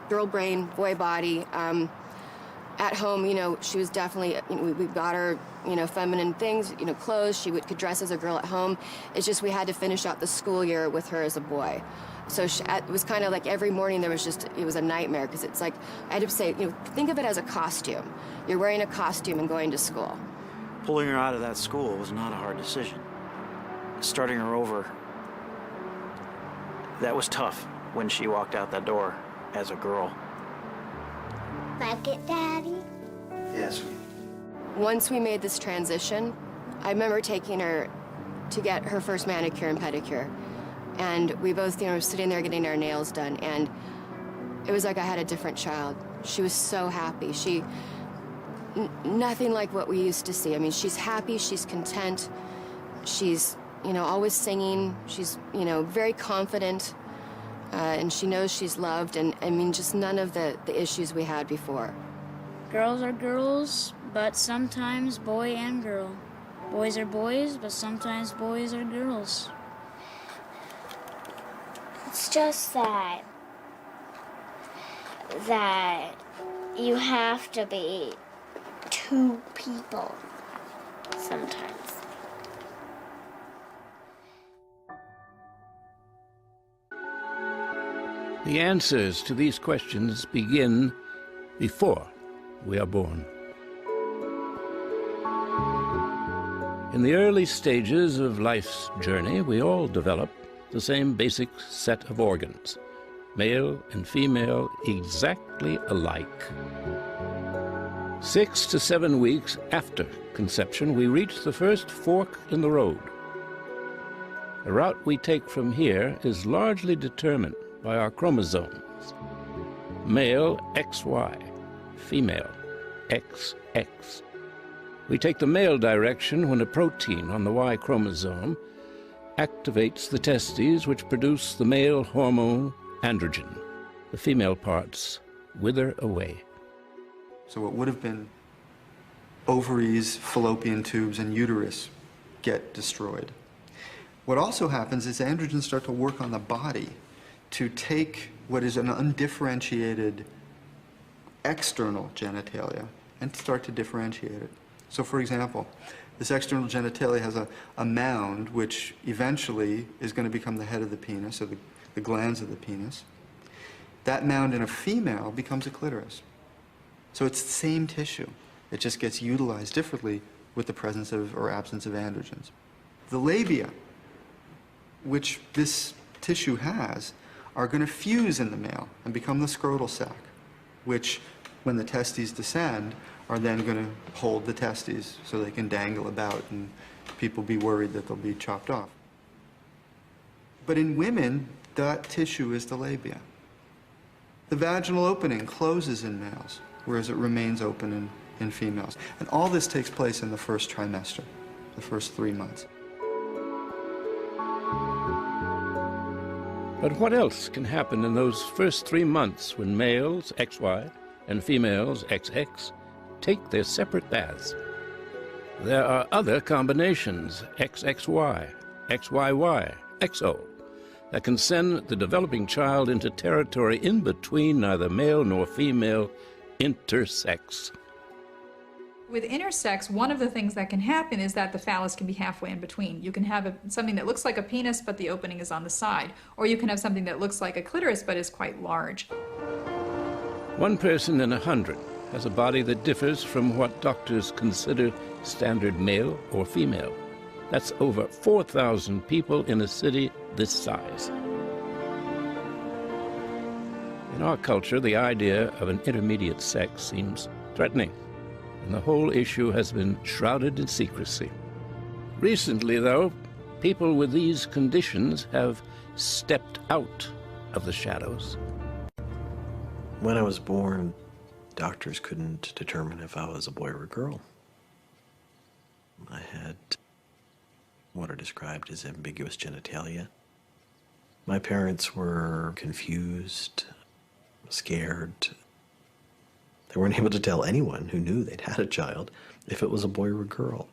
girl brain, boy body. At home, she was definitely, we got her, feminine things, clothes. She could dress as a girl at home. It's just we had to finish out the school year with her as a boy. So it was kind of like every morning it was a nightmare, because it's like, I had to say, think of it as a costume. You're wearing a costume and going to school. Pulling her out of that school was not a hard decision. Starting her over, that was tough when she walked out that door as a girl. Like it, Daddy? Yes. Once we made this transition, I remember taking her to get her first manicure and pedicure. And we both, were sitting there getting our nails done, and it was like I had a different child. She was so happy. Nothing like what we used to see. I mean, she's happy, she's content, she's, always singing, she's, very confident, and she knows she's loved, and I mean, just none of the issues we had before. Girls are girls, but sometimes boy and girl. Boys are boys, but sometimes boys are girls. It's just that you have to be two people sometimes. The answers to these questions begin before we are born. In the early stages of life's journey, we all develop the same basic set of organs, male and female exactly alike. 6 to 7 weeks after conception, we reach the first fork in the road. The route we take from here is largely determined by our chromosomes. Male XY, female XX. We take the male direction when a protein on the Y chromosome activates the testes, which produce the male hormone androgen. The female parts wither away. So what would have been ovaries, fallopian tubes, and uterus get destroyed. What also happens is androgens start to work on the body to take what is an undifferentiated external genitalia and start to differentiate it. So for example, this external genitalia has a mound which eventually is going to become the head of the penis, or the glands of the penis. That mound in a female becomes a clitoris. So it's the same tissue. It just gets utilized differently with the presence of or absence of androgens. The labia, which this tissue has, are going to fuse in the male and become the scrotal sac, which, when the testes descend, are then going to hold the testes so they can dangle about and people be worried that they'll be chopped off. But in women, that tissue is the labia. The vaginal opening closes in males, whereas it remains open in females. And all this takes place in the first trimester, the first 3 months. But what else can happen in those first 3 months when males, XY, and females, XX, take their separate baths? There are other combinations, XXY, XYY, XO, that can send the developing child into territory in between neither male nor female, intersex. With intersex, one of the things that can happen is that the phallus can be halfway in between. You can have something that looks like a penis, but the opening is on the side. Or you can have something that looks like a clitoris, but is quite large. 1 person in 100 has a body that differs from what doctors consider standard male or female. That's over 4,000 people in a city this size. In our culture, the idea of an intermediate sex seems threatening, and the whole issue has been shrouded in secrecy. Recently, though, people with these conditions have stepped out of the shadows. When I was born, doctors couldn't determine if I was a boy or a girl. I had what are described as ambiguous genitalia. My parents were confused, scared. They weren't able to tell anyone who knew they'd had a child if it was a boy or a girl.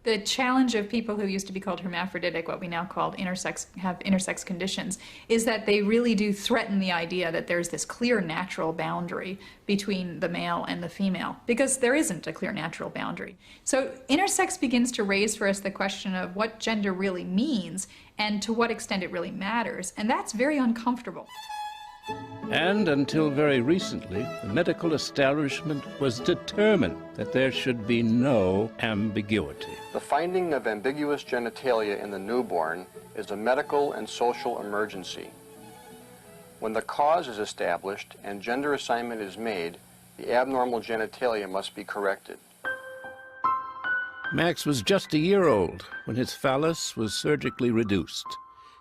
The challenge of people who used to be called hermaphroditic, what we now call have intersex conditions, is that they really do threaten the idea that there's this clear natural boundary between the male and the female, because there isn't a clear natural boundary. So intersex begins to raise for us the question of what gender really means and to what extent it really matters, and that's very uncomfortable. And until very recently, the medical establishment was determined that there should be no ambiguity. The finding of ambiguous genitalia in the newborn is a medical and social emergency. When the cause is established and gender assignment is made, the abnormal genitalia must be corrected. Max was just a year old when his phallus was surgically reduced.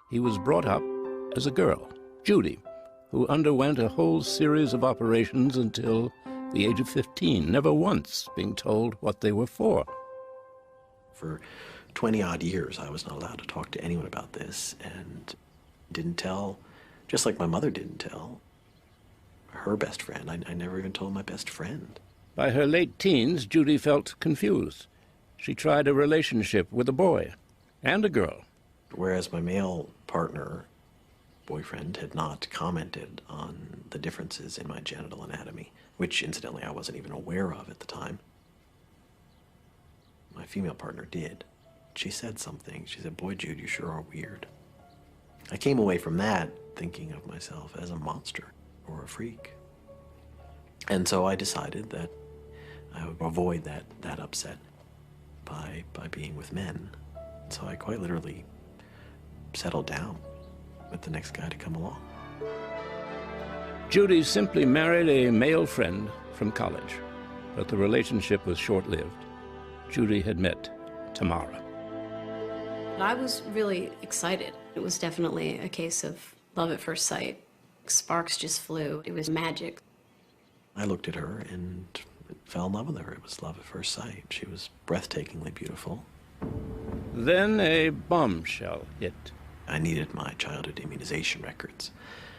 He was brought up as a girl, Judy, who underwent a whole series of operations until the age of 15, never once being told what they were for. For 20-odd years, I was not allowed to talk to anyone about this and didn't tell, just like my mother didn't tell her best friend. I never even told my best friend. By her late teens, Judy felt confused. She tried a relationship with a boy and a girl. Whereas my male partner, boyfriend, had not commented on the differences in my genital anatomy, which incidentally I wasn't even aware of at the time. My female partner did. She said something. She said, "Boy, Jude, you sure are weird." I came away from that thinking of myself as a monster or a freak. And so I decided that I would avoid that upset by being with men. So I quite literally settled down with the next guy to come along. Judy simply married a male friend from college, but the relationship was short-lived. Judy had met Tamara. I was really excited. It was definitely a case of love at first sight. Sparks just flew. It was magic. I looked at her and fell in love with her. It was love at first sight. She was breathtakingly beautiful. Then a bombshell hit. I needed my childhood immunization records.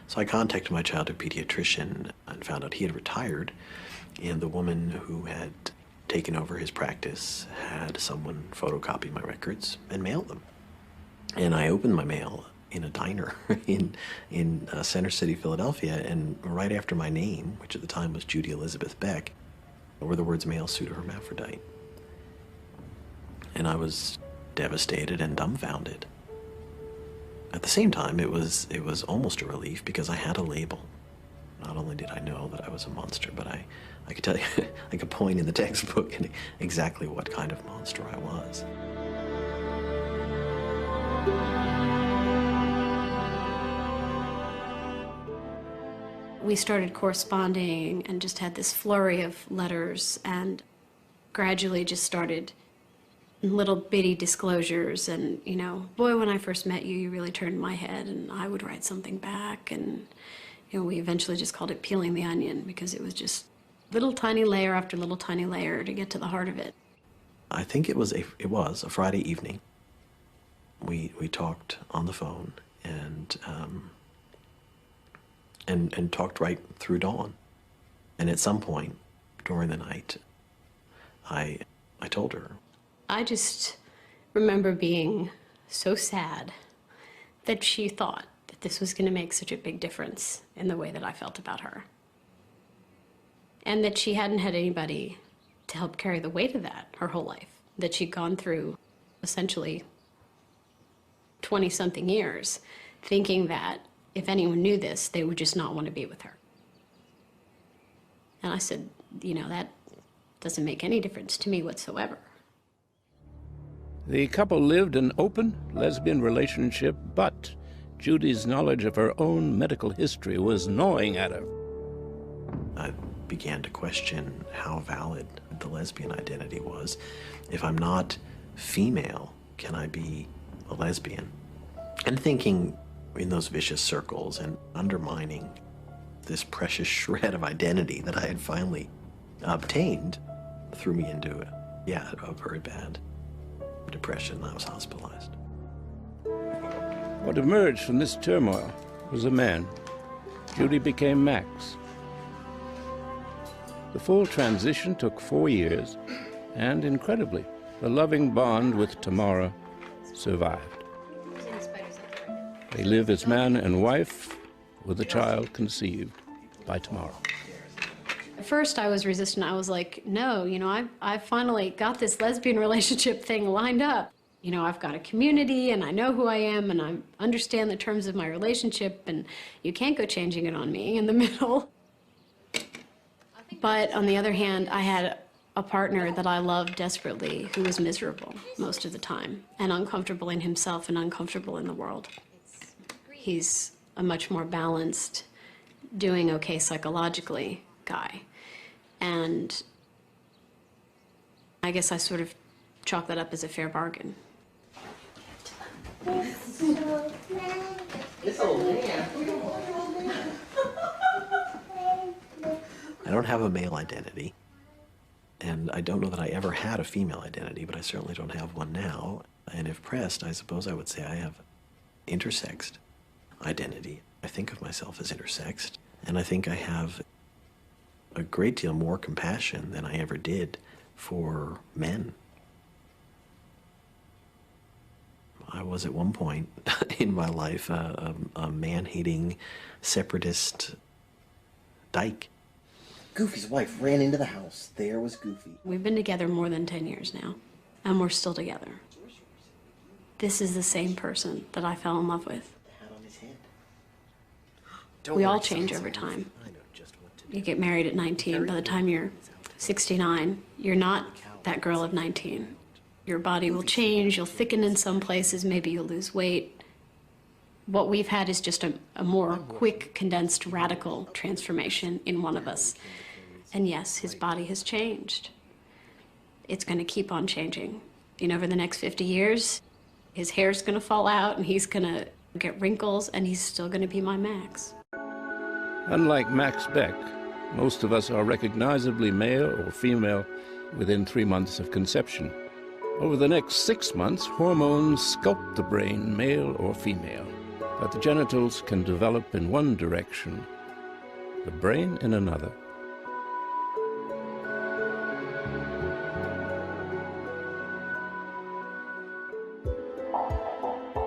So I contacted my childhood pediatrician and found out he had retired, and the woman who had taken over his practice had someone photocopy my records and mail them. And I opened my mail in a diner in Center City, Philadelphia, and right after my name, which at the time was Judy Elizabeth Beck, were the words male pseudohermaphrodite. And I was devastated and dumbfounded. At the same time, it was almost a relief because I had a label. Not only did I know that I was a monster, but I could tell you, I could point in the textbook and exactly what kind of monster I was. We started corresponding and just had this flurry of letters and gradually just started little bitty disclosures and, you know, boy, when I first met you, you really turned my head, and I would write something back, and, you know, we eventually just called it peeling the onion because it was just little tiny layer after little tiny layer to get to the heart of it. I think it was a Friday evening. We talked on the phone and talked right through dawn. And at some point during the night, I told her. I just remember being so sad that she thought that this was going to make such a big difference in the way that I felt about her. And that she hadn't had anybody to help carry the weight of that her whole life. That she'd gone through essentially 20-something years thinking that if anyone knew this, they would just not want to be with her. And I said, you know, that doesn't make any difference to me whatsoever. The couple lived an open lesbian relationship, but Judy's knowledge of her own medical history was gnawing at her. I began to question how valid the lesbian identity was. If I'm not female, can I be a lesbian? And thinking in those vicious circles and undermining this precious shred of identity that I had finally obtained threw me into a very bad depression. I was hospitalized. What emerged from this turmoil was a man. Judy became Max. The full transition took 4 years, and incredibly, the loving bond with Tamara survived. They live as man and wife with a child conceived by Tamara. At first I was resistant. I was like, no, I finally got this lesbian relationship thing lined up. I've got a community and I know who I am and I understand the terms of my relationship and you can't go changing it on me in the middle. But on the other hand, I had a partner that I loved desperately who was miserable most of the time and uncomfortable in himself and uncomfortable in the world. He's a much more balanced, doing okay psychologically guy. And I guess I sort of chalk that up as a fair bargain. I don't have a male identity, and I don't know that I ever had a female identity, but I certainly don't have one now. And if pressed, I suppose I would say I have intersexed identity. I think of myself as intersexed, and I think I have a great deal more compassion than I ever did for men. I was at one point in my life a man-hating separatist dyke. Goofy's wife ran into the house. There was Goofy. We've been together more than 10 years now, and we're still together. This is the same person that I fell in love with. We all change over time. You get married at 19. By the time you're 69, you're not that girl of 19. Your body will change, you'll thicken in some places, maybe you'll lose weight. What we've had is just a more quick, condensed, radical transformation in one of us. And yes, his body has changed. It's going to keep on changing. Over the next 50 years, his hair's going to fall out and he's going to get wrinkles and he's still going to be my Max. Unlike Max Beck, most of us are recognizably male or female within 3 months of conception. Over the next 6 months, hormones sculpt the brain, male or female. But the genitals can develop in one direction, the brain in another.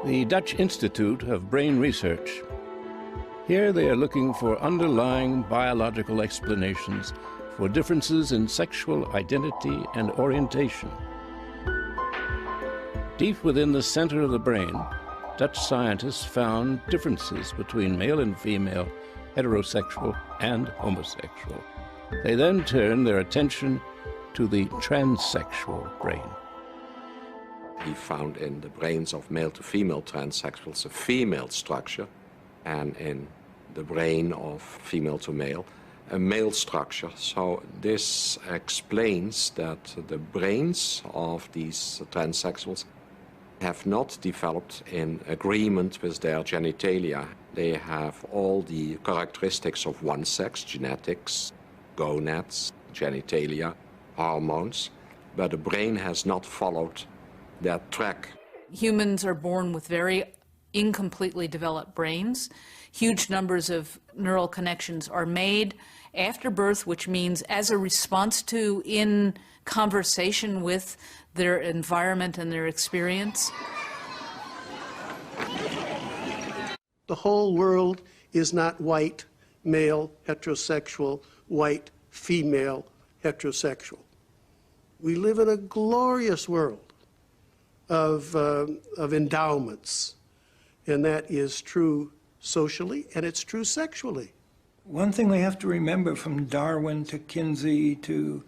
The Dutch Institute of Brain Research. Here they are looking for underlying biological explanations for differences in sexual identity and orientation. Deep within the center of the brain, Dutch scientists found differences between male and female, heterosexual and homosexual. They then turned their attention to the transsexual brain. He found in the brains of male to female transsexuals a female structure, and in the brain of female to male a male structure. So this explains that the brains of these transsexuals have not developed in agreement with their genitalia. They have all the characteristics of one sex, genetics, gonads, genitalia, hormones, but the brain has not followed that track. Humans are born with very incompletely developed brains. Huge numbers of neural connections are made after birth, which means as a response to, in conversation with their environment and their experience. The whole world is not white, male, heterosexual, white, female, heterosexual. We live in a glorious world of endowments, and that is true socially, and it's true sexually. One thing we have to remember, from Darwin to Kinsey to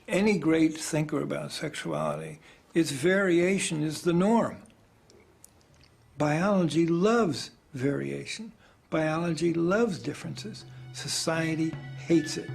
any great thinker about sexuality, is variation is the norm. Biology loves variation. Biology loves differences. Society hates it.